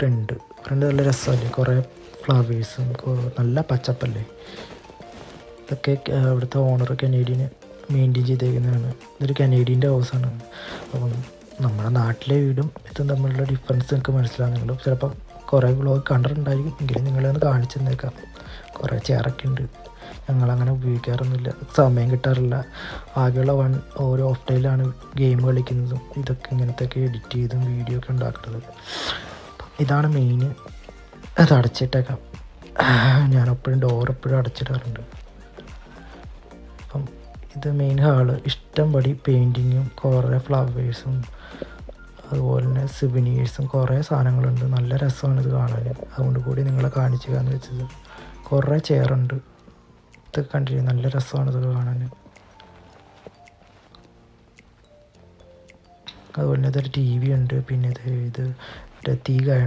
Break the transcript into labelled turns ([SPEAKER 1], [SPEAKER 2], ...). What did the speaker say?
[SPEAKER 1] Front നല്ല രസമല്ലേ, കുറേ ഫ്ലവേഴ്സും നല്ല പച്ചപ്പല്ലേ. ഇതൊക്കെ ഇവിടുത്തെ ഓണർ കനേഡിയന് മെയിൻറ്റെയിൻ ചെയ്തേക്കുന്നതാണ്. ഇതൊരു കനേഡിയൻ്റെ ഹൗസാണ്. അപ്പം നമ്മുടെ നാട്ടിലെ വീടും ഇതും തമ്മിലുള്ള ഡിഫറൻസ് നിങ്ങൾക്ക് മനസ്സിലാകുന്നുള്ളൂ. ചിലപ്പം കുറേ വ്ളോഗ് കണ്ടിട്ടുണ്ടായിരിക്കും, എങ്കിലും നിങ്ങളെ ഒന്ന് കാണിച്ചു തന്നേക്കാം. കുറേ ചെയറൊക്കെ ഉണ്ട്. ഞങ്ങളങ്ങനെ ഉപയോഗിക്കാറൊന്നുമില്ല, സമയം കിട്ടാറില്ല. ആകെയുള്ള ഓരോ ഓഫ് ഡേയിലാണ് ഗെയിം കളിക്കുന്നതും ഇതൊക്കെ ഇങ്ങനത്തെയൊക്കെ എഡിറ്റ് ചെയ്തും വീഡിയോ ഒക്കെ ഉണ്ടാക്കുന്നത്. ഇതാണ് മെയിൻ. അത് അടച്ചിട്ടേക്കാം. ഞാനെപ്പോഴും ഡോർ എപ്പോഴും അടച്ചിടാറുണ്ട്. അപ്പം ഇത് മെയിൻ ഹാള്. ഇഷ്ടംപടി പെയിൻറ്റിങ്ങും കുറേ ഫ്ലവേഴ്സും അതുപോലെ തന്നെ സിവിനീഴ്സും കുറേ സാധനങ്ങളുണ്ട്. നല്ല രസമാണ് ഇത് കാണാൻ. അതുകൊണ്ട് കൂടി നിങ്ങളെ കാണിച്ചുകാന്ന് വെച്ചത്. കുറേ ചെയറുണ്ട്. ഇതൊക്കെ കണ്ടില്ലേ, നല്ല രസമാണ് ഇത് കാണാൻ. അതുപോലെ തന്നെ ഇതൊരു TV ഉണ്ട്. പിന്നെ ഇത് തീ കായണം.